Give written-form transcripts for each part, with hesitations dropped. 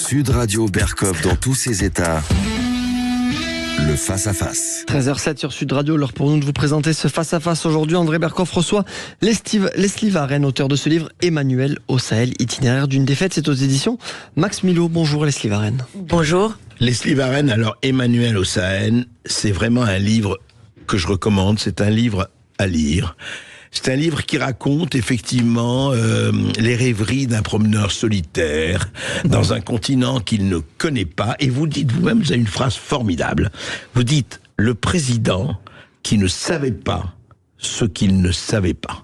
Sud Radio Berkov dans tous ses états. Le face-à-face. 13h07 sur Sud Radio, l'heure pour nous de vous présenter ce face-à-face. Aujourd'hui, André Berkoff reçoit Leslie Varenne, auteur de ce livre Emmanuel au Sahel, itinéraire d'une défaite. C'est aux éditions Max Milo. Bonjour Leslie Varenne. Bonjour. Leslie Varenne, alors Emmanuel au Sahel, c'est vraiment un livre que je recommande. C'est un livre à lire. C'est un livre qui raconte effectivement les rêveries d'un promeneur solitaire dans un continent qu'il ne connaît pas. Et vous dites vous-même, vous avez une phrase formidable. Vous dites, le président qui ne savait pas ce qu'il ne savait pas.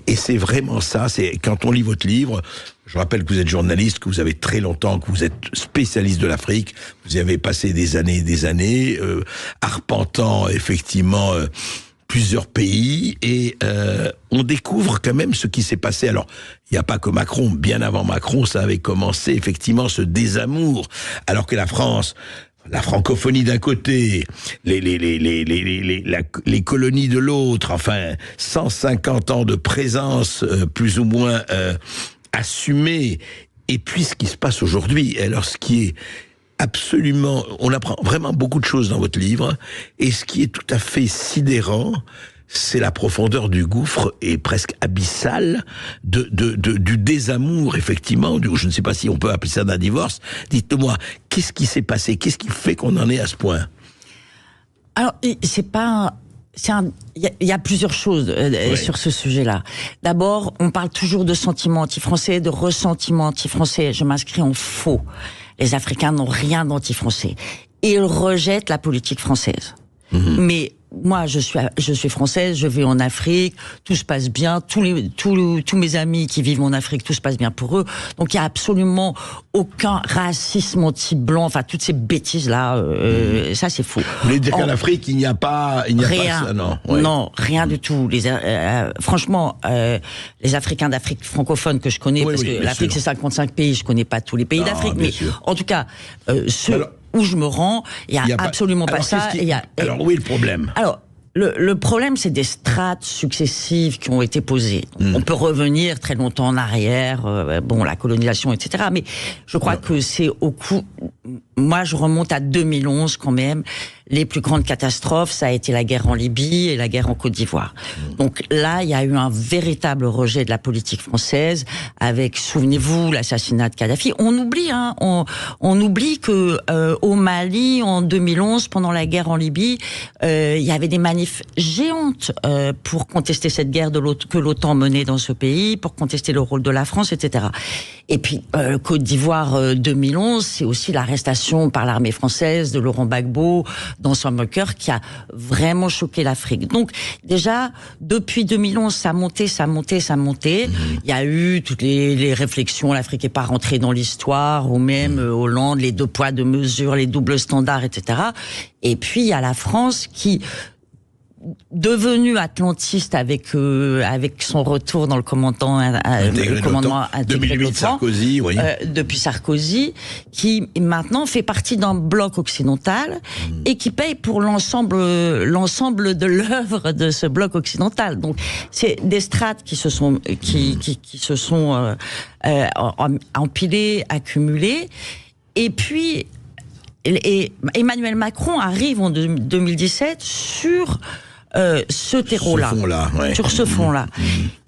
Et c'est vraiment ça, c'est quand on lit votre livre, je rappelle que vous êtes journaliste, que vous avez très longtemps, que vous êtes spécialiste de l'Afrique, vous y avez passé des années, arpentant effectivement... plusieurs pays, et on découvre quand même ce qui s'est passé. Alors, il n'y a pas que Macron. Bien avant Macron, ça avait commencé effectivement ce désamour. Alors que la France, la francophonie d'un côté, les colonies de l'autre, enfin, 150 ans de présence plus ou moins assumée. Et puis ce qui se passe aujourd'hui, alors ce qui est absolument, on apprend vraiment beaucoup de choses dans votre livre, et ce qui est tout à fait sidérant, c'est la profondeur du gouffre et presque abyssale du désamour, effectivement, je ne sais pas si on peut appeler ça d'un divorce. Dites-moi, qu'est-ce qui s'est passé? Qu'est-ce qui fait qu'on en est à ce point? Alors, c'est pas... Il y a plusieurs choses sur ce sujet-là. D'abord, on parle toujours de sentiments anti-français, de ressentiments anti-français. Je m'inscris en faux. Les Africains n'ont rien d'anti-français. Ils rejettent la politique française. Mais moi, je suis française, je vis en Afrique, tout se passe bien, tous mes amis qui vivent en Afrique, tout se passe bien pour eux. Donc il y a absolument aucun racisme anti-blanc, enfin toutes ces bêtises-là, ça c'est faux. Vous voulez dire qu'en Afrique, il n'y a pas rien, ça, non, non, rien du tout. Franchement, les Africains d'Afrique francophone que je connais, parce que l'Afrique c'est 55 pays, je connais pas tous les pays d'Afrique, mais en tout cas, où je me rends, il y a absolument pas ça. Alors où est le problème? Alors, le problème, c'est des strates successives qui ont été posées. On peut revenir très longtemps en arrière, la colonisation, etc. Mais je crois que c'est au coup... Moi, je remonte à 2011 quand même. Les plus grandes catastrophes, ça a été la guerre en Libye et la guerre en Côte d'Ivoire. Donc là, il y a eu un véritable rejet de la politique française avec, souvenez-vous, l'assassinat de Kadhafi. On oublie, on oublie que au Mali, en 2011, pendant la guerre en Libye, il y avait des manifs géantes pour contester cette guerre que l'OTAN menait dans ce pays, pour contester le rôle de la France, etc. Et puis, Côte d'Ivoire 2011, c'est aussi l'arrestation par l'armée française de Laurent Gbagbo dans son bunker qui a vraiment choqué l'Afrique. Donc, déjà, depuis 2011, ça montait. Il y a eu toutes les réflexions, l'Afrique n'est pas rentrée dans l'histoire, ou même Hollande, les deux poids, deux mesures, les doubles standards, etc. Et puis, il y a la France qui... devenu atlantiste avec son retour dans le commandement intégré de l'OTAN, Sarkozy, oui. Depuis Sarkozy, qui maintenant fait partie d'un bloc occidental et qui paye pour l'ensemble de l'œuvre de ce bloc occidental. Donc c'est des strates qui se sont empilées, accumulées, et puis Emmanuel Macron arrive en 2017 sur ce terreau-là, sur ce fond-là.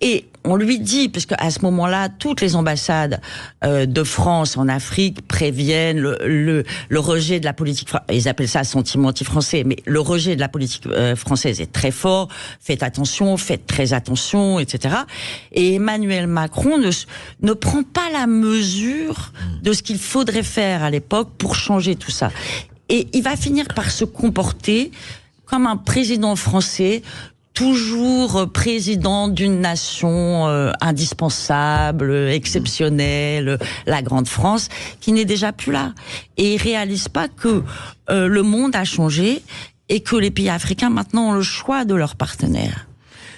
Et on lui dit, parce qu'à ce moment-là, toutes les ambassades de France en Afrique préviennent le rejet de la politique, ils appellent ça sentiment anti-français, mais le rejet de la politique française est très fort, faites attention, faites très attention, etc. Et Emmanuel Macron ne prend pas la mesure de ce qu'il faudrait faire à l'époque pour changer tout ça. Et il va finir par se comporter comme un président français, toujours président d'une nation indispensable, exceptionnelle, la grande France, qui n'est déjà plus là. Et il réalise pas que le monde a changé et que les pays africains maintenant ont le choix de leurs partenaires.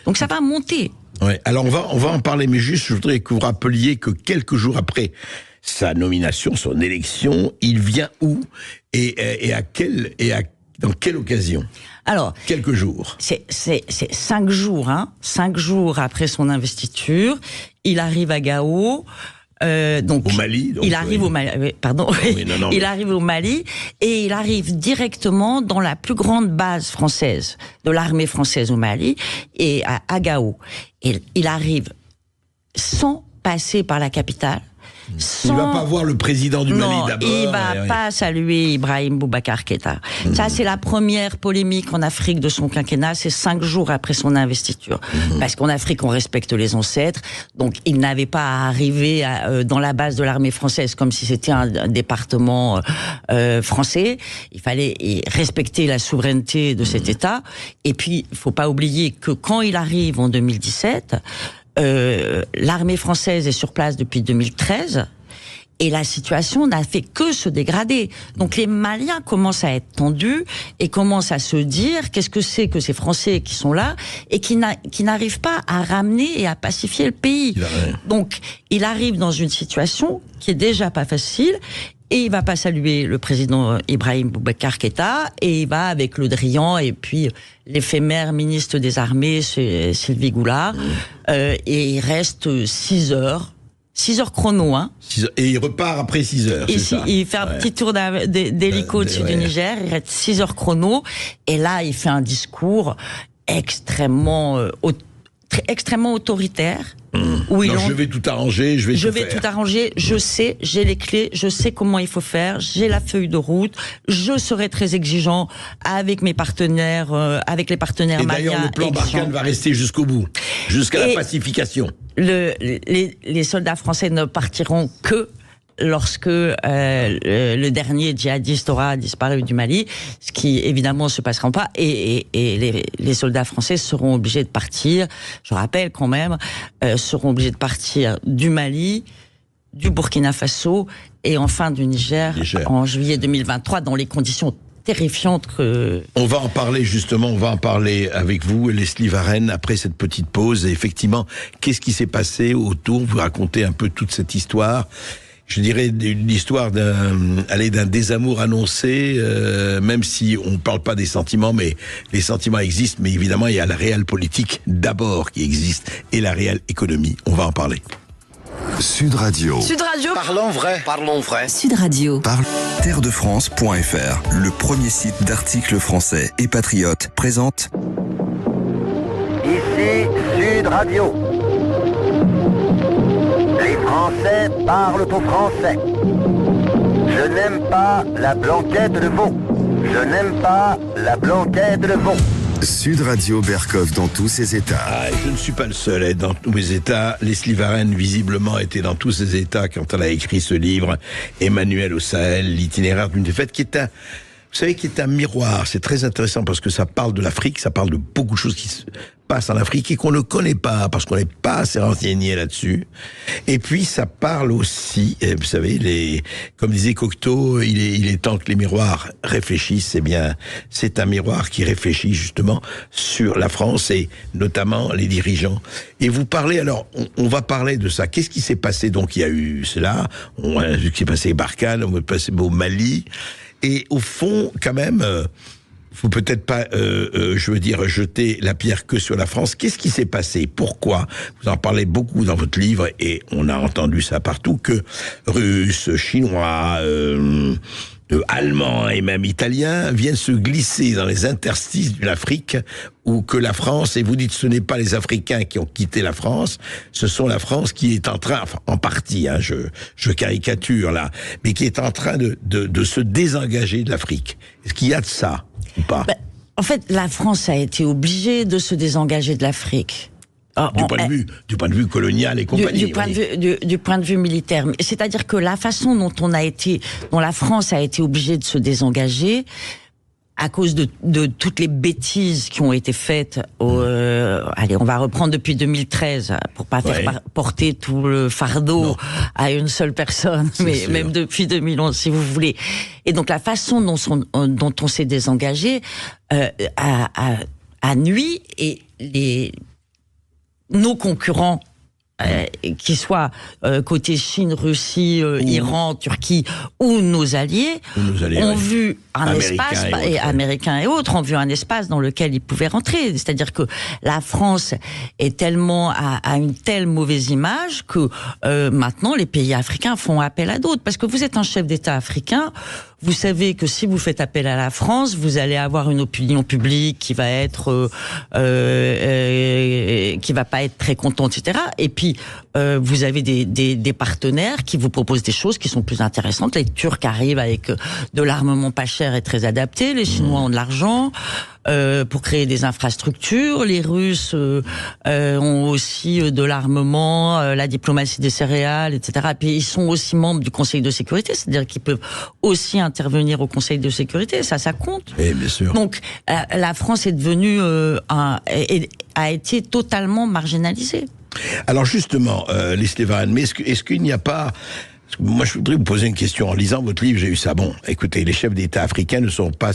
Donc ça va monter. Ouais. Alors on va en parler, mais juste je voudrais que vous rappeliez que quelques jours après sa nomination, son élection, il vient où et dans quelle occasion? Alors, quelques jours. C'est 5 jours, 5 jours après son investiture. Il arrive à Gao. Donc, au Mali. Donc, il arrive au Mali. Pardon. Oui, non, il arrive au Mali et il arrive directement dans la plus grande base française de l'armée française au Mali et à Gao. Et il arrive sans passer par la capitale. Il va pas voir le président du Mali d'abord. Il va pas saluer Ibrahim Boubacar Keïta. Ça, c'est la première polémique en Afrique de son quinquennat. C'est 5 jours après son investiture. Parce qu'en Afrique, on respecte les ancêtres. Donc, il n'avait pas à arriver dans la base de l'armée française comme si c'était un département français. Il fallait respecter la souveraineté de cet État. Et puis, il faut pas oublier que quand il arrive en 2017, l'armée française est sur place depuis 2013 et la situation n'a fait que se dégrader. Donc les Maliens commencent à être tendus et commencent à se dire qu'est-ce que c'est que ces Français qui sont là et qui n'arrivent pas à ramener et à pacifier le pays. Donc il arrive dans une situation qui est déjà pas facile. Et il va pas saluer le président Ibrahim Boubacar Keïta, et il va avec Le Drian et puis l'éphémère ministre des Armées, Sylvie Goulard, et il reste 6 heures. 6 heures chrono, hein. Et il repart après 6 heures, c'est ça. Il fait un petit tour d'hélico au-dessus du Niger, il reste 6 heures chrono, et là, il fait un discours extrêmement autoritaire. Je vais tout arranger, je vais tout arranger, je sais, j'ai les clés, je sais comment il faut faire, j'ai la feuille de route, je serai très exigeant avec mes partenaires, avec les partenaires maliens. Et d'ailleurs, le plan Barkhane va rester jusqu'au bout, jusqu'à la pacification. Les soldats français ne partiront que lorsque le dernier djihadiste aura disparu du Mali, ce qui évidemment ne se passera pas, et les soldats français seront obligés de partir, je rappelle quand même, seront obligés de partir du Mali, du Burkina Faso et enfin du Niger. En juillet 2023 dans les conditions terrifiantes que... On va en parler justement, on va en parler avec vous, Leslie Varenne, après cette petite pause. Et effectivement, qu'est-ce qui s'est passé autour? Vous racontez un peu toute cette histoire. Je dirais l'histoire d'un désamour annoncé, même si on ne parle pas des sentiments, mais les sentiments existent, mais évidemment il y a la réelle politique d'abord qui existe et la réelle économie. On va en parler. Sud Radio. Sud Radio. Parlons vrai. Parlons vrai. Sud Radio. Terredefrance.fr, le premier site d'articles français et patriotes, présente Ici Sud Radio. Les Français parlent au français. Je n'aime pas la blanquette de veau. Je n'aime pas la blanquette de veau. Sud Radio Berkov dans tous ses états. Je ne suis pas le seul à être dans tous mes états. Leslie Varenne, visiblement, était dans tous ses états quand elle a écrit ce livre, Emmanuel au Sahel, l'itinéraire d'une défaite, qui est un miroir. C'est très intéressant parce que ça parle de l'Afrique, ça parle de beaucoup de choses qui se passent en Afrique et qu'on ne connaît pas parce qu'on n'est pas assez renseigné là-dessus. Et puis ça parle aussi, vous savez, comme disait Cocteau, il est temps que les miroirs réfléchissent. Eh bien, c'est un miroir qui réfléchit justement sur la France et notamment les dirigeants. Et vous parlez, alors, on va parler de ça. Qu'est-ce qui s'est passé? Donc il y a eu cela, on a vu ce qui s'est passé à Barkhane, on va passer au Mali. Et au fond, quand même, faut peut-être pas, jeter la pierre que sur la France. Qu'est-ce qui s'est passé? Pourquoi? Vous en parlez beaucoup dans votre livre et on a entendu ça partout, que Russes, Chinois, Allemands et même Italiens viennent se glisser dans les interstices de l'Afrique, où que la France, et vous dites ce n'est pas les Africains qui ont quitté la France, ce sont la France qui est en train, enfin en partie, je caricature là, mais qui est en train de se désengager de l'Afrique. Est-ce qu'il y a de ça ou pas? En fait, la France a été obligée de se désengager de l'Afrique. Du point de vue colonial et compagnie. Du point de vue militaire. C'est-à-dire que la façon dont la France a été obligée de se désengager, à cause de toutes les bêtises qui ont été faites, allez, on va reprendre depuis 2013, pour pas faire porter tout le fardeau à une seule personne, mais sûr. Même depuis 2011, si vous voulez. Et donc la façon dont on s'est désengagé a nuit, et nos concurrents qu'ils soient côté Chine, Russie, Iran, Turquie ou nos alliés, ont vu un espace, américains et autres, ont vu un espace dans lequel ils pouvaient rentrer. C'est-à-dire que la France est tellement à une telle mauvaise image que maintenant les pays africains font appel à d'autres. Parce que vous êtes un chef d'État africain, vous savez que si vous faites appel à la France, vous allez avoir une opinion publique qui va être qui va pas être très contente, etc. Et puis vous avez des partenaires qui vous proposent des choses qui sont plus intéressantes. Les Turcs arrivent avec de l'armement pas cher et très adapté. Les Chinois ont de l'argent pour créer des infrastructures. Les Russes ont aussi de l'armement, la diplomatie des céréales, etc. Et puis ils sont aussi membres du Conseil de sécurité, c'est-à-dire qu'ils peuvent aussi intervenir au Conseil de sécurité. Ça compte. Et bien sûr. Donc la France est devenue a été totalement marginalisée. Alors justement, Leslie Varenne, mais est-ce qu'il n'y a pas... Moi, je voudrais vous poser une question. En lisant votre livre, j'ai eu ça. Bon, écoutez, les chefs d'État africains ne sont pas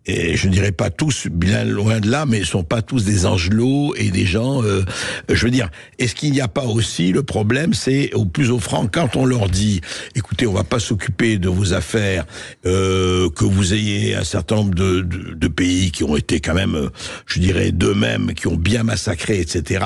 je dirais pas tous, bien loin de là, mais ne sont pas tous des angelots et des gens, je veux dire, est-ce qu'il n'y a pas aussi le problème, c'est au plus offrant, quand on leur dit, écoutez, on va pas s'occuper de vos affaires, que vous ayez un certain nombre de pays qui ont été quand même, je dirais, d'eux-mêmes, qui ont bien massacré, etc.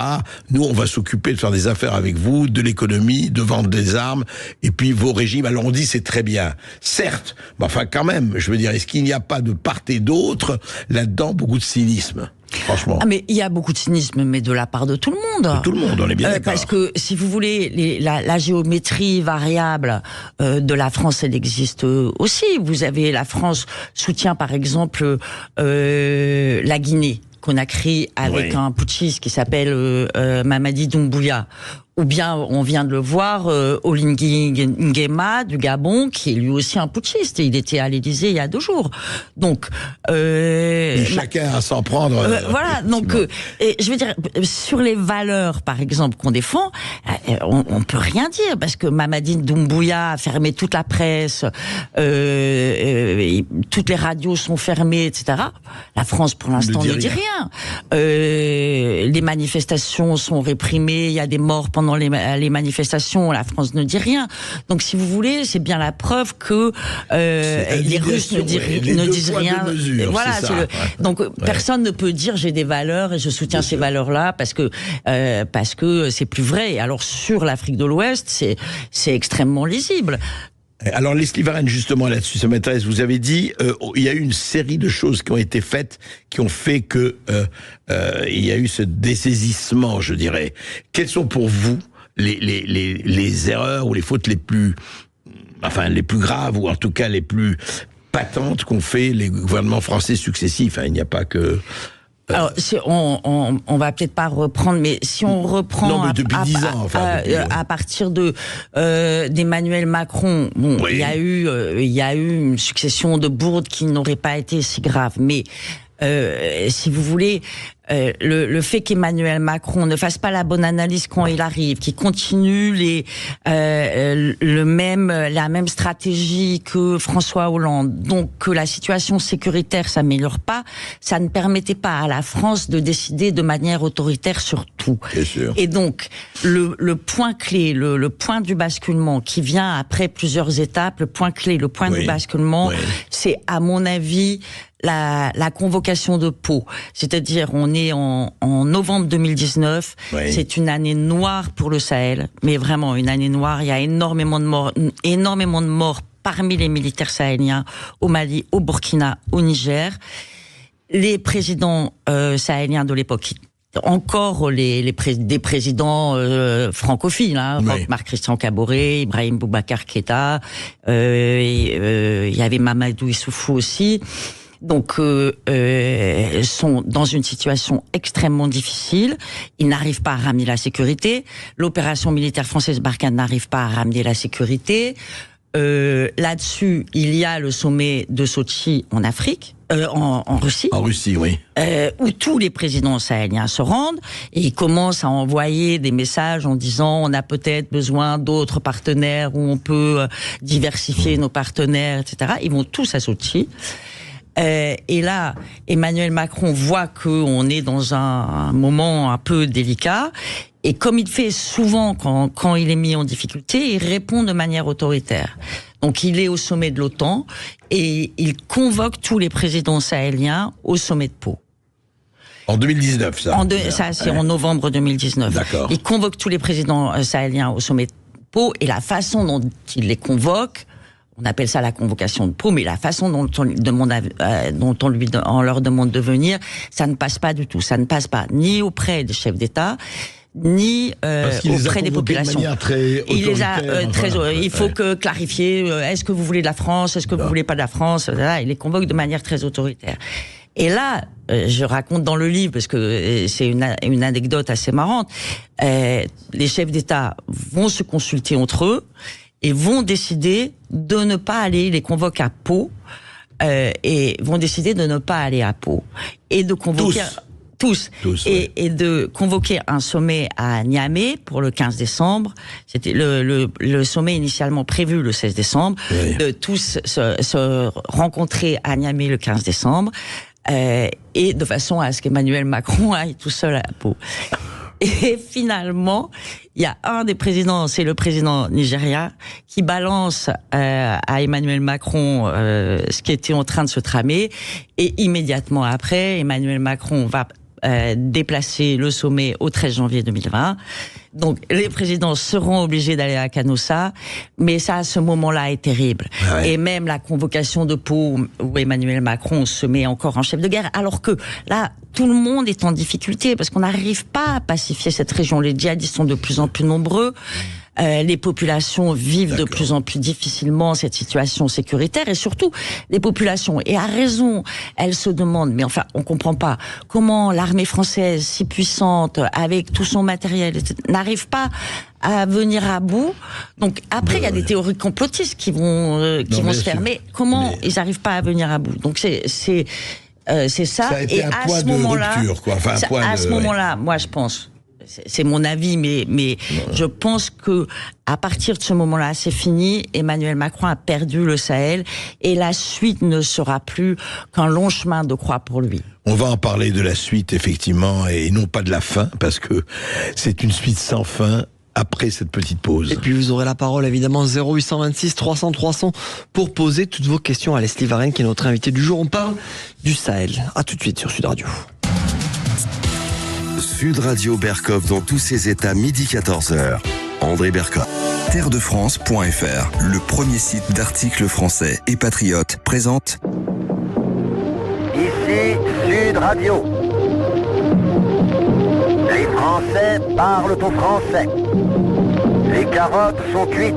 Nous, on va s'occuper de faire des affaires avec vous, de l'économie, de vendre des armes, et puis vos régimes, alors on dit c'est très bien, certes, mais enfin quand même, je veux dire, est-ce qu'il n'y a pas de part et d'autre, là-dedans, beaucoup de cynisme, franchement? Ah mais il y a beaucoup de cynisme, mais de la part de tout le monde. De tout le monde, on est bien d'accord. Parce que, si vous voulez, la géométrie variable de la France, elle existe aussi. Vous avez, la France soutient par exemple la Guinée, Conakry, avec un putschiste qui s'appelle Mamadi Doumbouya. Ou bien, on vient de le voir, Oligui Nguema du Gabon, qui est lui aussi un putschiste. Il était à l'Élysée il y a 2 jours. Donc, chacun à s'en prendre. Voilà. Donc, et je veux dire, sur les valeurs, par exemple, qu'on défend, on peut rien dire parce que Mamadi Doumbouya a fermé toute la presse, toutes les radios sont fermées, etc. La France, pour l'instant, ne dit rien. Les manifestations sont réprimées. Il y a des morts pendant les manifestations, la France ne dit rien. Donc, si vous voulez, c'est bien la preuve que les Russes ne disent rien. Mesure, voilà. Donc, personne ne peut dire j'ai des valeurs et je soutiens ces valeurs-là parce que c'est plus vrai. Alors, sur l'Afrique de l'Ouest, c'est extrêmement lisible. Alors, Leslie Varenne, justement, là-dessus, ça m'intéresse. Vous avez dit, il y a eu une série de choses qui ont été faites, qui ont fait que il y a eu ce dessaisissement, je dirais. Quelles sont pour vous les erreurs ou les fautes les plus graves, ou en tout cas les plus patentes qu'ont fait les gouvernements français successifs? Il n'y a pas que... Alors, on va peut-être pas reprendre, mais si on reprend depuis 10 ans, à partir d'Emmanuel Macron, bon, il y a eu une succession de bourdes qui n'auraient pas été si graves, mais si vous voulez, le fait qu'Emmanuel Macron ne fasse pas la bonne analyse quand il arrive, qu'il continue la même stratégie que François Hollande, donc que la situation sécuritaire s'améliore pas, ça ne permettait pas à la France de décider de manière autoritaire sur tout. Bien sûr. Et donc le point clé, le point du basculement qui vient après plusieurs étapes, le point clé, le point du basculement, c'est à mon avis la convocation de Pau. C'est-à-dire, on est en novembre 2019. C'est une année noire pour le Sahel, mais vraiment une année noire. Il y a énormément de morts parmi les militaires sahéliens au Mali, au Burkina, au Niger. Les présidents sahéliens de l'époque, encore des présidents francophiles, Marc-Christian Caboret, Ibrahim Boubacar Keïta, il y avait Mamadou Issoufou aussi. Donc, sont dans une situation extrêmement difficile. Ils n'arrivent pas à ramener la sécurité. L'opération militaire française Barkhane n'arrive pas à ramener la sécurité. Là-dessus, il y a le sommet de Sochi en Afrique, en Russie. En Russie, oui. Où tous les présidents sahéliens se rendent et ils commencent à envoyer des messages en disant on a peut-être besoin d'autres partenaires où on peut diversifier nos partenaires, etc. Ils vont tous à Sochi. Et là, Emmanuel Macron voit qu'on est dans un moment un peu délicat. Et comme il fait souvent quand il est mis en difficulté, il répond de manière autoritaire. Donc il est au sommet de l'OTAN et il convoque tous les présidents sahéliens au sommet de Pau. En 2019, ça. Ça, c'est en novembre 2019. D'accord. Il convoque tous les présidents sahéliens au sommet de Pau et la façon dont il les convoque, on appelle ça la convocation de Pau, mais la façon dont on leur demande de venir, ça ne passe pas du tout. Ça ne passe pas ni auprès des chefs d'État, ni auprès des populations. Il faut clarifier, est-ce que vous voulez de la France, est-ce que vous voulez pas de la France, il les convoque de manière très autoritaire. Et là, je raconte dans le livre, parce que c'est une anecdote assez marrante, les chefs d'État vont se consulter entre eux et vont décider de ne pas aller, les convoquent à Pau, et vont décider de ne pas aller à Pau. Et de convoquer... Tous. Et de convoquer un sommet à Niamey pour le 15 décembre. C'était le sommet initialement prévu le 16 décembre. Oui. De tous se rencontrer à Niamey le 15 décembre. Et de façon à ce qu'Emmanuel Macron aille tout seul à Pau. Et finalement, il y a un des présidents, c'est le président nigérien, qui balance à Emmanuel Macron ce qui était en train de se tramer. Et immédiatement après, Emmanuel Macron va déplacer le sommet au 13 janvier 2020. Donc les présidents seront obligés d'aller à Canossa, mais ça, à ce moment-là, est terrible. Ah ouais. Et même la convocation de Pau, où Emmanuel Macron se met encore en chef de guerre, alors que là, tout le monde est en difficulté, parce qu'on n'arrive pas à pacifier cette région. Les djihadistes sont de plus en plus nombreux. Les populations vivent de plus en plus difficilement cette situation sécuritaire, et surtout les populations, et à raison, elles se demandent, mais enfin on comprend pas comment l'armée française si puissante avec tout son matériel n'arrive pas à venir à bout. Donc après il y a des théories complotistes qui vont se faire, mais comment ils n'arrivent pas à venir à bout? Donc c'est ça, ça a été et un à point ce de moment-là, rupture, quoi. Enfin, à ce moment-là, moi je pense. C'est mon avis, mais je pense que à partir de ce moment-là, c'est fini. Emmanuel Macron a perdu le Sahel et la suite ne sera plus qu'un long chemin de croix pour lui. On va en parler de la suite, effectivement, et non pas de la fin, parce que c'est une suite sans fin après cette petite pause. Et puis vous aurez la parole, évidemment, 0826 300 300 pour poser toutes vos questions à Leslie Varenne, qui est notre invitée du jour. On parle du Sahel. À tout de suite sur Sud Radio. Sud Radio Berkov dans tous ses états, midi 14h. André Berkov. Terredefrance.fr, le premier site d'articles français et patriotes, présente. Ici Sud Radio. Les Français parlent au français. Les carottes sont cuites.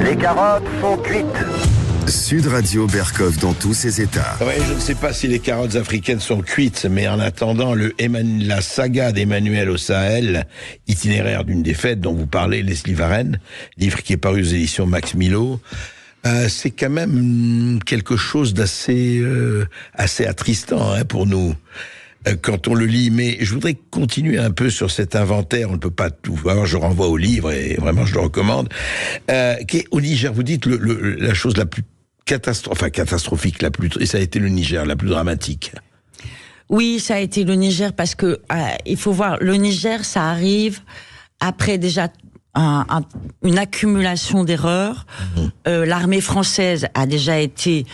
Les carottes sont cuites. Sud Radio Berkov dans tous ses états. Ouais, je ne sais pas si les carottes africaines sont cuites, mais en attendant, la saga d'Emmanuel au Sahel, itinéraire d'une défaite dont vous parlez, Leslie Varenne, livre qui est paru aux éditions Max Milo, c'est quand même quelque chose d'assez assez attristant pour nous. Quand on le lit, mais je voudrais continuer un peu sur cet inventaire, on ne peut pas tout voir, je renvoie au livre et vraiment je le recommande, qui est au Niger, vous dites la chose la plus catastrophique, et ça a été le Niger, la plus dramatique. Oui, ça a été le Niger parce que il faut voir, le Niger, ça arrive après déjà une accumulation d'erreurs. L'armée française a déjà été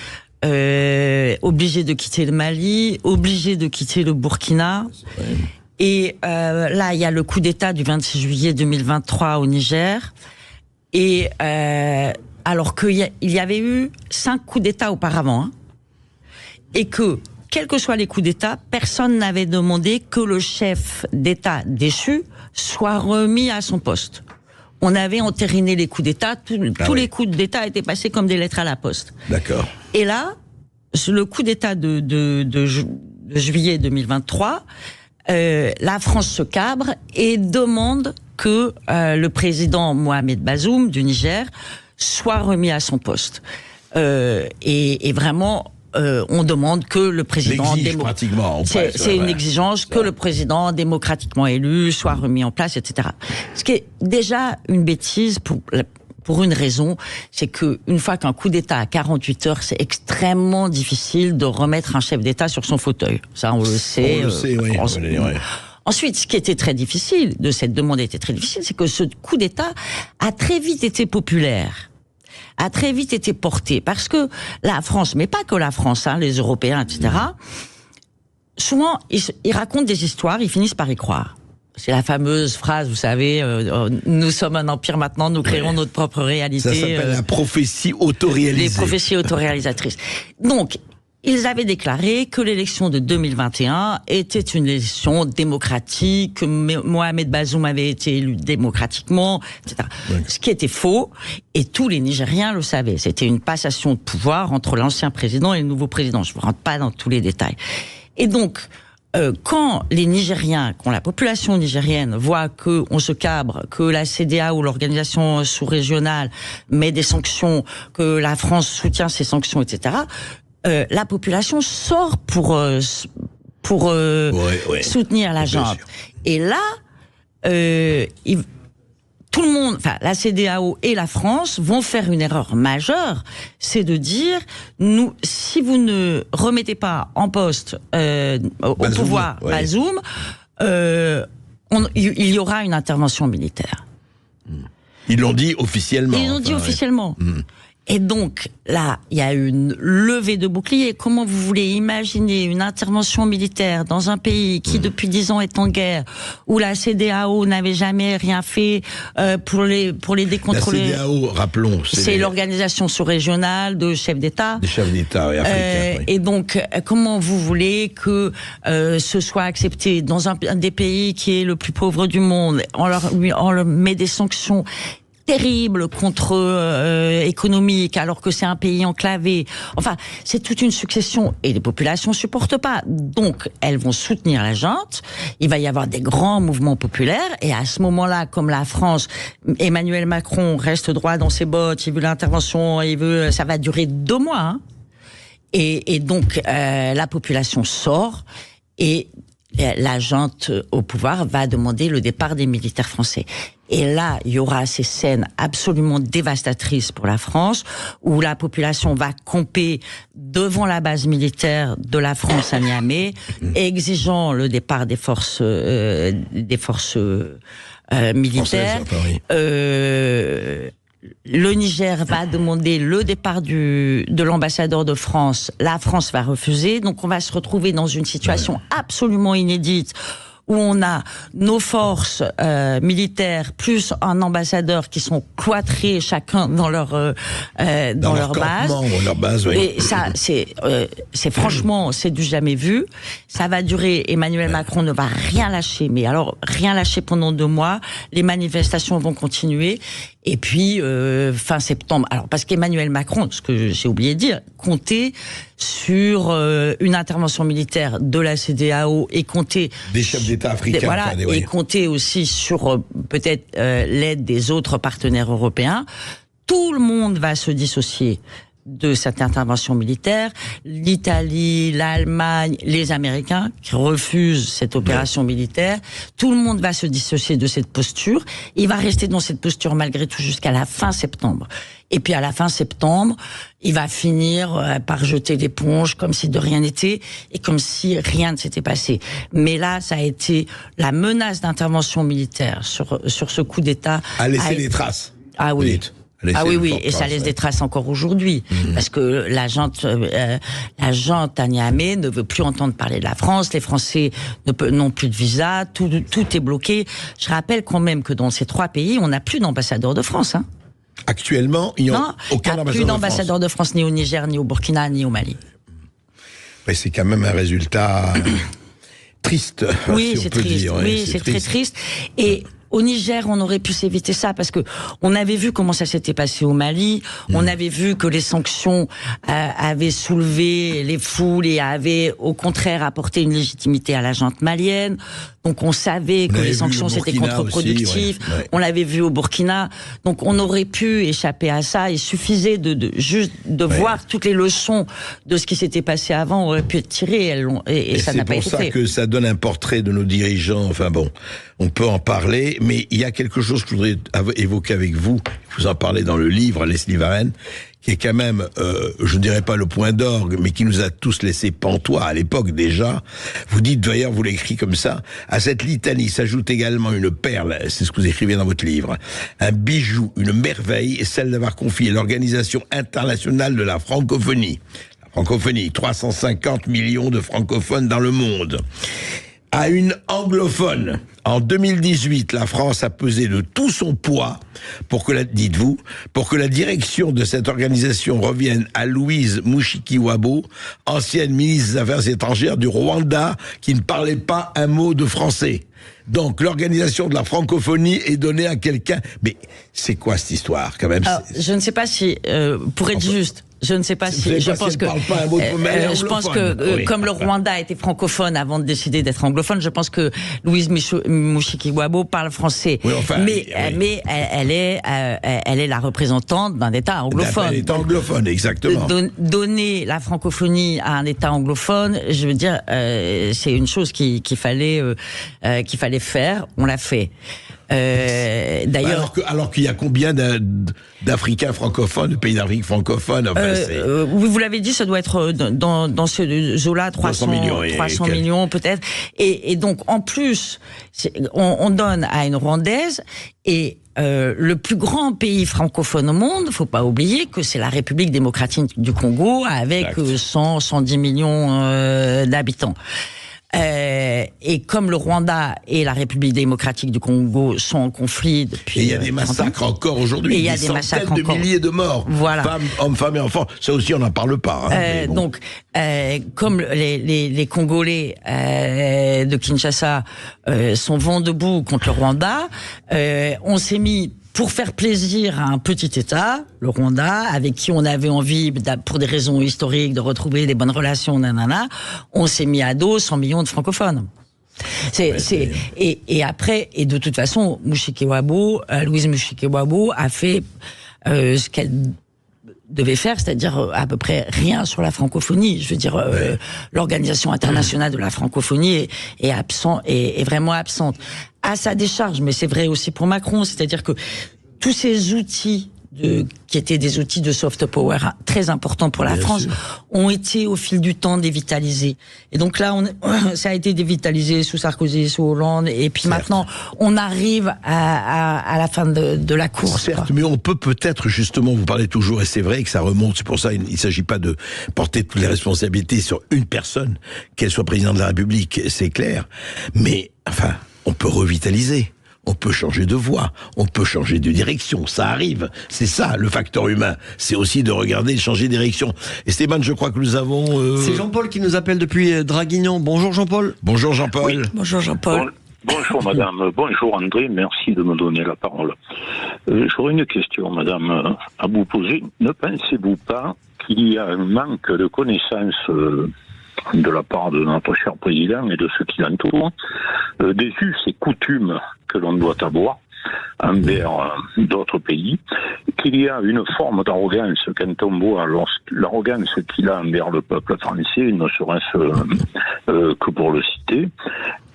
obligée de quitter le Mali, obligée de quitter le Burkina. Et là, il y a le coup d'État du 26 juillet 2023 au Niger. Et alors qu'il y avait eu 5 coups d'État auparavant, et que, quels que soient les coups d'État, personne n'avait demandé que le chef d'État déchu soit remis à son poste. On avait entériné les coups d'État, tous les coups d'État étaient passés comme des lettres à la poste. D'accord. Et là, le coup d'État de juillet 2023, la France se cabre et demande que le président Mohamed Bazoum du Niger soit remis à son poste. Et vraiment, on demande que le président... pratiquement. C'est une exigence que le président démocratiquement élu soit remis en place, etc. Ce qui est déjà une bêtise Pour une raison, c'est que une fois qu'un coup d'État a 48 heures, c'est extrêmement difficile de remettre un chef d'État sur son fauteuil. Ça, on le sait. On le sait, oui. Ensuite, ce qui était très difficile, de cette demande était très difficile, c'est que ce coup d'État a très vite été populaire, a très vite été porté, parce que la France, mais pas que la France, hein, les Européens, etc., souvent, ils racontent des histoires, ils finissent par y croire. C'est la fameuse phrase, vous savez, nous sommes un empire maintenant, nous créons notre propre réalité. Ça s'appelle la prophétie autoréalisée. Les prophéties autoréalisatrices. Donc, ils avaient déclaré que l'élection de 2021 était une élection démocratique, que Mohamed Bazoum avait été élu démocratiquement, etc. Oui. Ce qui était faux, et tous les Nigériens le savaient. C'était une passation de pouvoir entre l'ancien président et le nouveau président. Je ne rentre pas dans tous les détails. Et donc, quand les Nigériens, quand la population nigérienne voit que on se cabre, que la CEDEAO, l'organisation sous-régionale, met des sanctions, que la France soutient ces sanctions, etc., la population sort pour soutenir la junte. Et là, tout le monde, enfin la CEDEAO et la France vont faire une erreur majeure, c'est de dire si vous ne remettez pas en poste au pouvoir Bazoum, il y aura une intervention militaire. Ils l'ont dit officiellement. Ils l'ont dit officiellement. Et donc, là, il y a une levée de bouclier. Comment vous voulez imaginer une intervention militaire dans un pays qui, depuis 10 ans, est en guerre, où la CEDEAO n'avait jamais rien fait pour les décontrôler. La CEDEAO, rappelons, c'est l'organisation sous-régionale de chefs d'État. Des chefs d'État, oui, africains. Oui. Et donc, comment vous voulez que ce soit accepté dans un des pays qui est le plus pauvre du monde? On leur met des sanctions terrible contre économique, alors que c'est un pays enclavé. Enfin, c'est toute une succession et les populations supportent pas. Donc, elles vont soutenir la junte. Il va y avoir des grands mouvements populaires et à ce moment-là, comme la France, Emmanuel Macron reste droit dans ses bottes, il veut l'intervention, ça va durer 2 mois. Hein. Et donc, la population sort et la junte au pouvoir va demander le départ des militaires français. Et là, il y aura ces scènes absolument dévastatrices pour la France, où la population va camper devant la base militaire de la France à Niamey, exigeant le départ des forces militaires. Le Niger va demander le départ de l'ambassadeur de France. La France va refuser. Donc on va se retrouver dans une situation absolument inédite où on a nos forces militaires plus un ambassadeur qui sont cloîtrés chacun dans leur base. Oui. Et ça, c'est franchement, c'est du jamais vu. Ça va durer. Emmanuel Macron ne va rien lâcher, mais alors rien lâcher pendant 2 mois. Les manifestations vont continuer. Et puis fin septembre. Alors parce qu'Emmanuel Macron, ce que j'ai oublié de dire, comptait sur une intervention militaire de la CEDEAO et comptait des chefs d'État africains. Et comptait aussi sur peut-être l'aide des autres partenaires européens. Tout le monde va se dissocier de cette intervention militaire, l'Italie, l'Allemagne, les Américains qui refusent cette opération militaire, tout le monde va se dissocier de cette posture, il va rester dans cette posture malgré tout jusqu'à la fin septembre. Et puis à la fin septembre, il va finir par jeter l'éponge comme si de rien n'était et comme si rien ne s'était passé. Mais là, ça a été la menace d'intervention militaire sur ce coup d'État. A laissé des traces. Ah oui. Oui, et ça laisse des traces encore aujourd'hui, parce que la junte à Niamey ne veut plus entendre parler de la France, les Français n'ont plus de visa, tout est bloqué. Je rappelle quand même que dans ces 3 pays, on n'a plus d'ambassadeur de France. Hein. Actuellement, il n'y a aucun ambassadeur de France. Il n'y a plus d'ambassadeur de France, ni au Niger, ni au Burkina, ni au Mali. Mais c'est quand même un résultat triste. Oui, si c'est triste. Oui, c'est très triste. Et au Niger, on aurait pu s'éviter ça parce que on avait vu comment ça s'était passé au Mali. On avait vu que les sanctions avaient soulevé les foules et avaient au contraire apporté une légitimité à la junte malienne. Donc on savait que les sanctions c'était contre-productif. Aussi, ouais. On l'avait vu au Burkina. Donc on aurait pu échapper à ça. Il suffisait juste de voir toutes les leçons de ce qui s'était passé avant, aurait pu être tirées. Et ça n'a pas été fait. C'est pour ça que ça donne un portrait de nos dirigeants. Enfin bon, on peut en parler, mais il y a quelque chose que je voudrais évoquer avec vous. Vous en parlez dans le livre, Leslie Varenne, qui est quand même, je ne dirais pas le point d'orgue, mais qui nous a tous laissé pantois à l'époque déjà. Vous dites d'ailleurs, vous l'écrivez comme ça, à cette litanie s'ajoute également une perle, c'est ce que vous écrivez dans votre livre, un bijou, une merveille, celle d'avoir confié l'Organisation internationale de la francophonie. La francophonie, 350 millions de francophones dans le monde. À une anglophone. En 2018, la France a pesé de tout son poids pour que la direction de cette organisation revienne à Louise Mushikiwabo, ancienne ministre des Affaires étrangères du Rwanda, qui ne parlait pas un mot de français. Donc, l'organisation de la francophonie est donnée à quelqu'un. Mais c'est quoi cette histoire, quand même? Alors, je ne sais pas si, pour être juste, je ne sais pas si, je pense que, comme le Rwanda était francophone avant de décider d'être anglophone, je pense que Louise Mushikiwabo parle français. Oui, enfin, mais elle est la représentante d'un État anglophone. D'un État anglophone, exactement. Donner la francophonie à un État anglophone, je veux dire, c'est une chose qu'il fallait faire. On l'a fait. D'ailleurs, alors qu'il y a combien d'Africains francophones, de pays d'Afrique francophones, enfin, vous l'avez dit, ça doit être dans ce zoo-là 300 millions peut-être. Et donc en plus, on donne à une Rwandaise et le plus grand pays francophone au monde, faut pas oublier que c'est la République démocratique du Congo avec 110 millions d'habitants. Et comme le Rwanda et la République démocratique du Congo sont en conflit depuis... Et il y a des massacres encore aujourd'hui, des centaines de milliers de morts, voilà. Hommes, femmes et enfants. Ça aussi, on n'en parle pas. Hein, bon. Donc, comme les Congolais de Kinshasa sont vent debout contre le Rwanda, on s'est mis... pour faire plaisir à un petit État, le Rwanda, avec qui on avait envie, pour des raisons historiques, de retrouver des bonnes relations, nanana, on s'est mis à dos 100 millions de francophones. Et après, et de toute façon, Louise Mushikiwabo a fait ce qu'elle devait faire, c'est-à-dire à peu près rien sur la francophonie. Je veux dire, l'Organisation internationale de la francophonie est vraiment absente. À sa décharge, mais c'est vrai aussi pour Macron, c'est-à-dire que tous ces outils qui étaient des outils de soft power très importants pour la France, ont été au fil du temps dévitalisés. Et donc là, ça a été dévitalisé sous Sarkozy, sous Hollande, et puis maintenant, on arrive à la fin de la course. Certes, mais on peut-être justement, vous parlez toujours, et c'est vrai que ça remonte, c'est pour ça il ne s'agit pas de porter toutes les responsabilités sur une personne, qu'elle soit présidente de la République, c'est clair, mais enfin, on peut revitaliser. On peut changer de voie, on peut changer de direction, ça arrive. C'est ça, le facteur humain. C'est aussi de regarder et changer de direction. Esteban, je crois que nous avons... C'est Jean-Paul qui nous appelle depuis Draguignan. Bonjour Jean-Paul. Bonjour Jean-Paul. Oui. Bonjour Jean-Paul. Bonjour madame, bonjour André, merci de me donner la parole. J'aurais une question madame à vous poser. Ne pensez-vous pas qu'il y a un manque de connaissances de la part de notre cher président et de ceux qui l'entourent, des us et coutumes que l'on doit avoir envers d'autres pays, qu'il y a une forme d'arrogance quand on voit l'arrogance qu'il a envers le peuple français, ne serait-ce que pour le citer.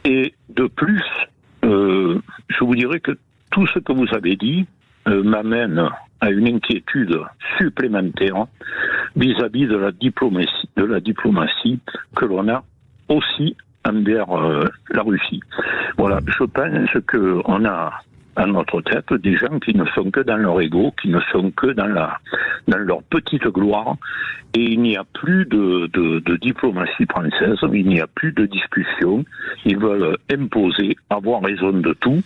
Et de plus, je vous dirais que tout ce que vous avez dit m'amène à une inquiétude supplémentaire vis-à-vis de la diplomatie que l'on a aussi envers la Russie. Voilà, je pense qu'on a à notre tête des gens qui ne sont que dans leur ego, qui ne sont que dans leur petite gloire, et il n'y a plus de diplomatie française, il n'y a plus de discussion, ils veulent imposer, avoir raison de tout,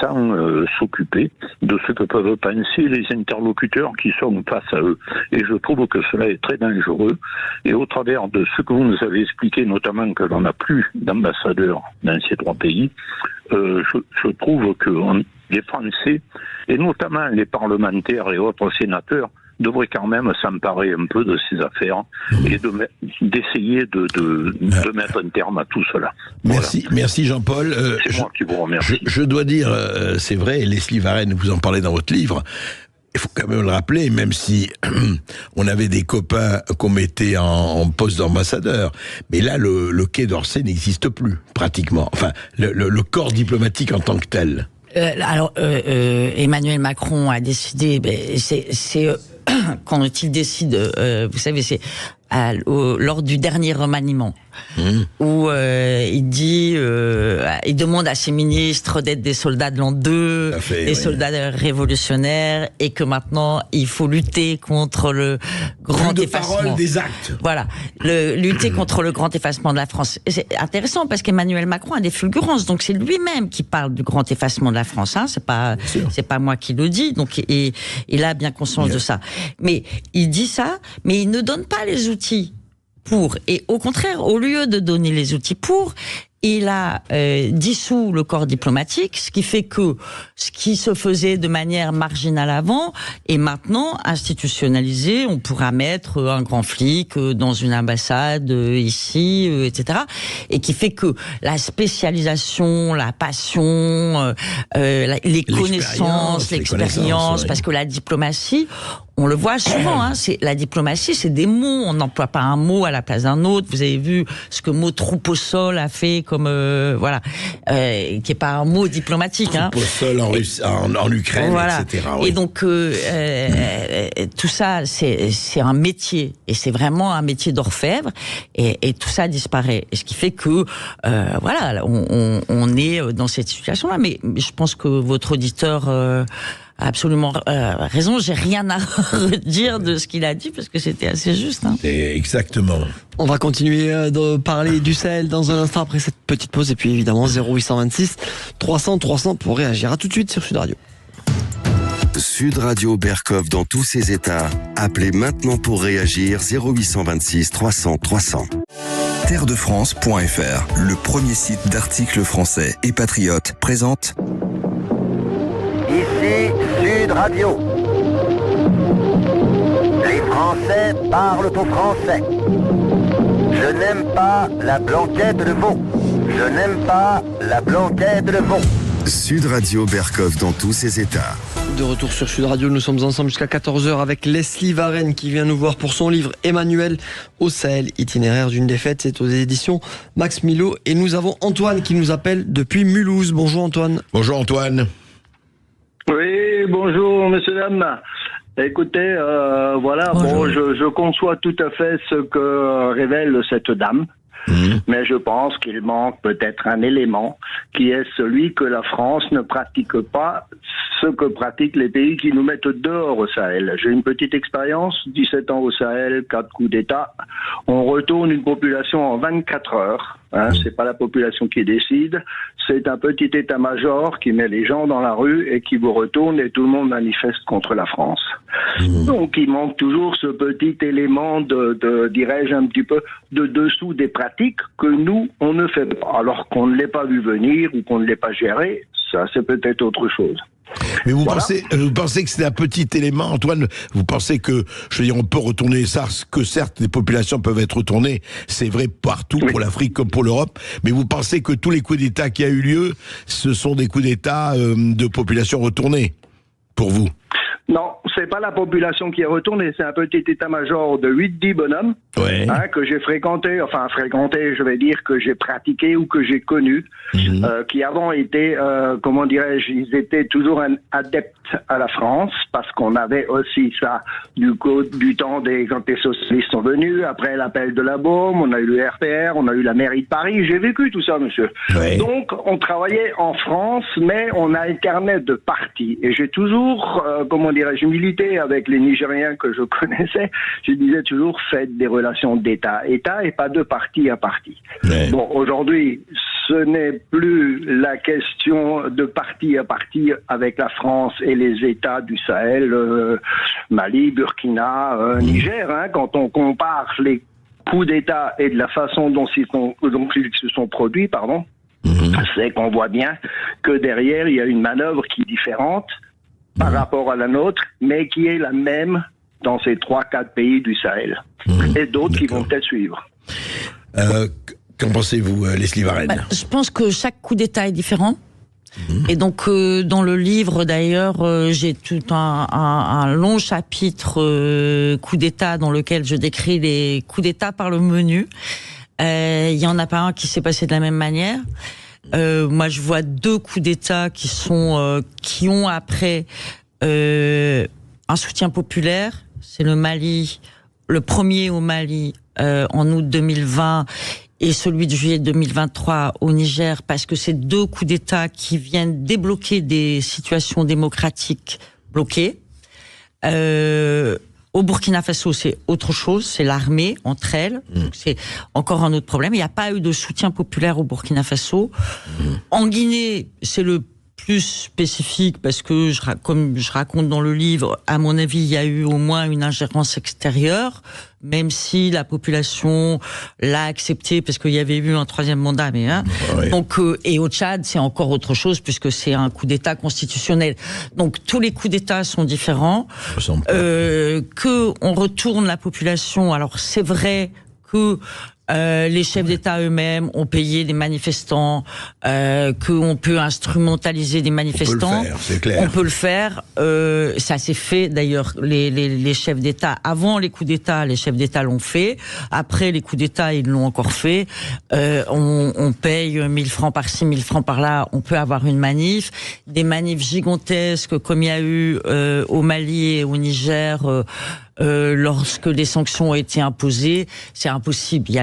sans s'occuper de ce que peuvent penser les interlocuteurs qui sont face à eux. Et je trouve que cela est très dangereux, et au travers de ce que vous nous avez expliqué, notamment que l'on n'a plus d'ambassadeurs dans ces trois pays, je trouve que les Français, et notamment les parlementaires et autres sénateurs, devrait quand même s'emparer un peu de ces affaires et d'essayer de mettre un terme à tout cela. Merci Jean-Paul. C'est moi qui vous remercie. Je dois dire, c'est vrai, Leslie Varenne, vous en parlez dans votre livre. Il faut quand même le rappeler, même si on avait des copains qu'on mettait en poste d'ambassadeur, mais là, le Quai d'Orsay n'existe plus, pratiquement. Enfin, le corps diplomatique en tant que tel. Emmanuel Macron a décidé, quand il décide, vous savez, c'est lors du dernier remaniement, où il dit, il demande à ses ministres d'être des soldats de l'an 2, des soldats révolutionnaires, et que maintenant il faut lutter contre le grand effacement. Parole, des actes. Voilà, lutter contre le grand effacement de la France. Et c'est intéressant parce qu'Emmanuel Macron a des fulgurances, donc c'est lui-même qui parle du grand effacement de la France. Hein, c'est pas moi qui le dis. Donc et il a bien conscience de ça. Mais il dit ça, mais il ne donne pas les outils pour. Et au contraire, au lieu de donner les outils pour, il a dissous le corps diplomatique, ce qui fait que ce qui se faisait de manière marginale avant est maintenant institutionnalisé. On pourra mettre un grand flic dans une ambassade ici, etc. Et qui fait que la spécialisation, la passion, les connaissances, l'expérience, parce que la diplomatie, on le voit souvent, hein, la diplomatie, c'est des mots. On n'emploie pas un mot à la place d'un autre. Vous avez vu ce que Motroupossol a fait comme, qui est pas un mot diplomatique. Motroupossol en Ukraine, voilà. etc. Oui. Et donc, tout ça, c'est un métier. Et c'est vraiment un métier d'orfèvre. Et tout ça disparaît. Et ce qui fait que, voilà, on est dans cette situation-là. Mais je pense que votre auditeur, absolument raison, j'ai rien à redire de ce qu'il a dit parce que c'était assez juste. Hein. Exactement. On va continuer de parler du Sahel dans un instant après cette petite pause et puis évidemment 0826 300 300 pour réagir. À tout de suite sur Sud Radio. Sud Radio Berkov dans tous ses états. Appelez maintenant pour réagir 0826 300 300. Terredefrance.fr, le premier site d'articles français et patriotes, présente Ici Sud Radio. Les Français parlent au français. Je n'aime pas la blanquette de veau. Je n'aime pas la blanquette de veau. Sud Radio Berkov dans tous ses états. De retour sur Sud Radio, nous sommes ensemble jusqu'à 14h avec Leslie Varenne qui vient nous voir pour son livre Emmanuel au Sahel, itinéraire d'une défaite. C'est aux éditions Max Milo. Et nous avons Antoine qui nous appelle depuis Mulhouse. Bonjour Antoine. Bonjour Antoine. Oui, bonjour messieurs, dames. Écoutez, voilà, bon, je conçois tout à fait ce que révèle cette dame. Mais je pense qu'il manque peut-être un élément qui est celui que la France ne pratique pas ce que pratiquent les pays qui nous mettent dehors au Sahel. J'ai une petite expérience, 17 ans au Sahel, 4 coups d'État. On retourne une population en 24 heures. Hein, c'est pas la population qui décide, c'est un petit état-major qui met les gens dans la rue et qui vous retourne et tout le monde manifeste contre la France. Donc il manque toujours ce petit élément dirais-je un petit peu de dessous des pratiques que nous on ne fait pas, alors qu'on ne l'ait pas vu venir ou qu'on ne l'ait pas géré. Ça c'est peut-être autre chose. Mais vous pensez que c'est un petit élément, Antoine? Vous pensez que, je veux dire, on peut retourner ça, que certes, les populations peuvent être retournées, c'est vrai partout, pour l'Afrique comme pour l'Europe, mais vous pensez que tous les coups d'État qui a eu lieu, ce sont des coups d'État de population retournée, pour vous? Non, c'est pas la population qui est retournée, c'est un petit état-major de 8-10 bonhommes, que j'ai fréquenté, je vais dire que j'ai pratiqué ou que j'ai connu, qui avant étaient, comment dirais-je, ils étaient toujours adeptes à la France, parce qu'on avait aussi ça du temps quand les socialistes sont venus, après l'appel de la Baume, on a eu le RPR, on a eu la mairie de Paris, j'ai vécu tout ça, monsieur. Oui. Donc, on travaillait en France, mais on a incarné de partis, et j'ai toujours, je militais avec les Nigériens que je connaissais, je disais toujours faites des relations d'État-État et pas de parti à parti. Ouais. Bon, aujourd'hui, ce n'est plus la question de parti à parti avec la France et les États du Sahel, Mali, Burkina, Niger, quand on compare les coups d'État et de la façon dont ils se sont produits, c'est qu'on voit bien que derrière, il y a une manœuvre qui est différente par rapport à la nôtre, mais qui est la même dans ces 3-4 pays du Sahel. Et d'autres qui vont peut-être suivre. Qu'en pensez-vous, Leslie Varenne? Je pense que chaque coup d'État est différent. Et donc, dans le livre, d'ailleurs, j'ai tout un long chapitre coup d'État dans lequel je décris les coups d'État par le menu. Il y en a pas un qui s'est passé de la même manière. Moi, je vois 2 coups d'État qui ont après un soutien populaire. C'est le Mali, le premier au Mali en août 2020 et celui de juillet 2023 au Niger, parce que c'est 2 coups d'État qui viennent débloquer des situations démocratiques bloquées. Au Burkina Faso, c'est autre chose, c'est l'armée entre elles. Donc c'est encore un autre problème. Il n'y a pas eu de soutien populaire au Burkina Faso. En Guinée, c'est le plus spécifique parce que, comme je raconte dans le livre, à mon avis, il y a eu au moins une ingérence extérieure, même si la population l'a accepté parce qu'il y avait eu un 3e mandat. Mais donc, et au Tchad, c'est encore autre chose puisque c'est un coup d'État constitutionnel. Donc tous les coups d'État sont différents. Que on retourne la population. Alors c'est vrai que les chefs d'État eux-mêmes ont payé des manifestants, qu'on peut instrumentaliser des manifestants. On peut le faire, c'est clair. On peut le faire. Ça s'est fait d'ailleurs. Les chefs d'État, avant les coups d'État, les chefs d'État l'ont fait. Après les coups d'État, ils l'ont encore fait. On paye 1000 francs par-ci, 1000 francs par-là. On peut avoir une manif, des manifs gigantesques comme il y a eu au Mali et au Niger. Lorsque les sanctions ont été imposées, c'est impossible. Il y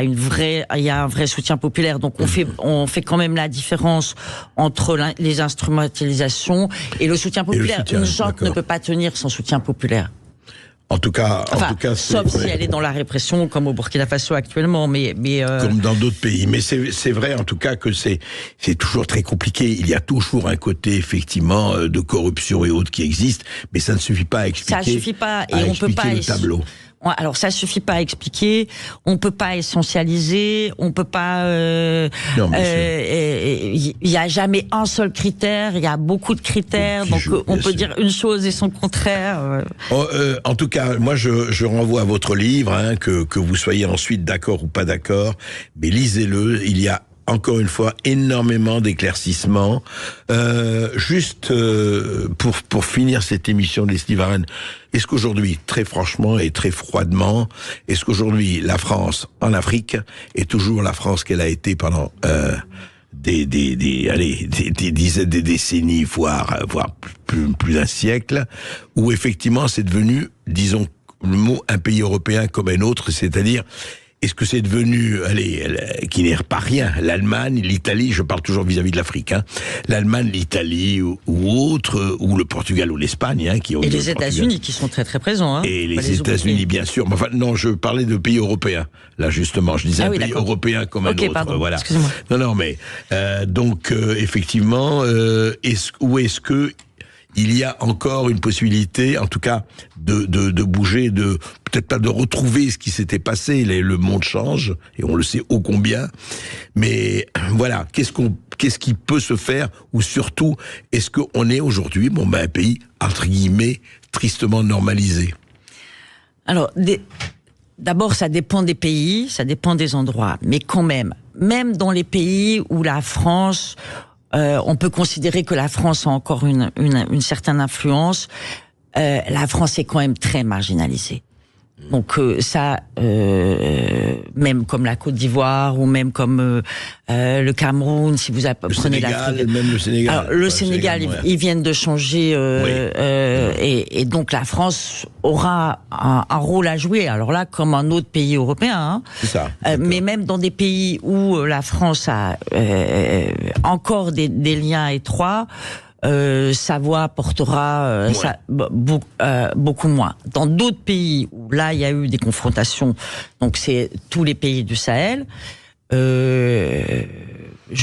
a un vrai soutien populaire. Donc on fait quand même la différence entre les instrumentalisations et le soutien populaire. Une junte ne peut pas tenir sans soutien populaire. En tout cas, sauf si elle est dans la répression, comme au Burkina Faso actuellement, mais comme dans d'autres pays. Mais c'est vrai, en tout cas, que c'est toujours très compliqué. Il y a toujours un côté, effectivement, de corruption et autres qui existe, mais ça ne suffit pas à expliquer. Ça suffit pas, et on peut pas le tableau. Alors ça suffit pas à expliquer, on peut pas essentialiser, on peut pas. Il y a jamais un seul critère, il y a beaucoup de critères, donc on peut dire une chose et son contraire. En tout cas, moi je renvoie à votre livre, que vous soyez ensuite d'accord ou pas d'accord, mais lisez-le. Il y a encore une fois énormément d'éclaircissements. Juste pour finir cette émission de Leslie Varenne, est-ce qu'aujourd'hui, très franchement et très froidement, est-ce qu'aujourd'hui la France en Afrique est toujours la France qu'elle a été pendant des dizaines de décennies, voire plus d'un siècle, où effectivement c'est devenu, disons le mot, un pays européen comme un autre, c'est-à-dire est-ce que c'est devenu, qui n'est pas rien, l'Allemagne, l'Italie, je parle toujours vis-à-vis de l'Afrique, l'Allemagne, l'Italie ou autre, ou le Portugal ou l'Espagne, qui ont. Et les États-Unis qui sont très très présents. Et les États-Unis, bien sûr. Mais enfin, non, je parlais de pays européens. Là, justement, je disais un pays européen comme un autre. Pardon, voilà. Excusez-moi. Non, mais donc effectivement, où est-ce que il y a encore une possibilité, en tout cas, de bouger, peut-être pas de retrouver ce qui s'était passé. Le monde change, et on le sait ô combien. Mais voilà, qu'est-ce qui peut se faire, ou surtout, est-ce qu'on est aujourd'hui, un pays, entre guillemets, tristement normalisé? Alors, d'abord, ça dépend des pays, ça dépend des endroits. Mais quand même dans les pays où la France... on peut considérer que la France a encore une certaine influence. La France est quand même très marginalisée. Donc même comme la Côte d'Ivoire ou même comme le Cameroun, si vous prenez l'Afrique. Même le Sénégal. Alors, le Sénégal, ils viennent de changer, et donc la France aura un rôle à jouer. Alors là, comme un autre pays européen. C'est ça. Mais même dans des pays où la France a encore des liens étroits. Sa voix portera beaucoup moins. Dans d'autres pays où là il y a eu des confrontations, donc c'est tous les pays du Sahel. Je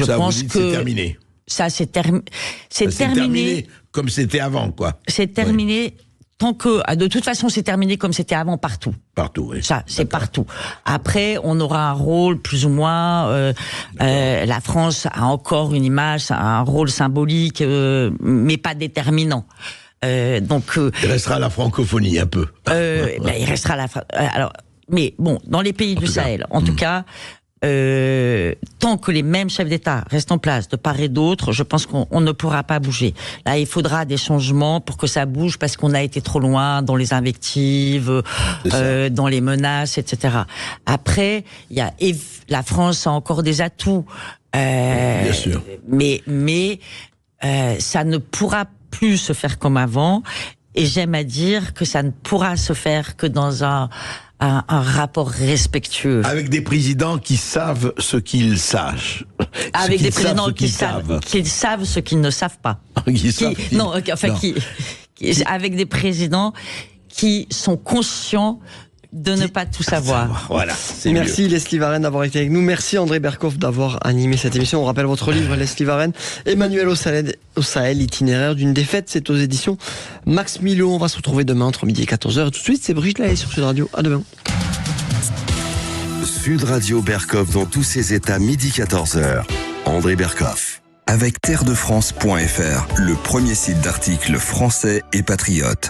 pense que c'est terminé. Ça c'est terminé comme c'était avant, quoi. C'est terminé. Tant que, de toute façon, c'est terminé comme c'était avant partout. Partout, oui. Ça, c'est partout. Après, on aura un rôle plus ou moins. La France a encore une image, un rôle symbolique, mais pas déterminant. Il restera la francophonie un peu. Il restera alors, mais bon, dans les pays du Sahel, en tout cas, tant que les mêmes chefs d'État restent en place de part et d'autre, je pense qu'on ne pourra pas bouger. Là, il faudra des changements pour que ça bouge, parce qu'on a été trop loin dans les invectives, dans les menaces, etc. Après, la France a encore des atouts, bien sûr. Mais ça ne pourra plus se faire comme avant, et j'aime à dire que ça ne pourra se faire que dans un rapport respectueux. Avec des présidents qui savent ce qu'ils sachent. Avec des présidents qui savent ce qu'ils ne savent pas. Avec des présidents qui sont conscients de ne pas tout savoir. Voilà. Merci mieux. Leslie Varenne d'avoir été avec nous. Merci André Berkoff d'avoir animé cette émission. On rappelle votre livre, Leslie Varenne, Emmanuel au Sahel, itinéraire d'une défaite. C'est aux éditions Max Milo. On va se retrouver demain entre midi et 14h. Et tout de suite, c'est Brigitte Lahaye sur Sud Radio. À demain. Sud Radio Berkoff dans tous ses états, midi 14h. André Berkoff. Avec terredefrance.fr, le premier site d'articles français et patriotes.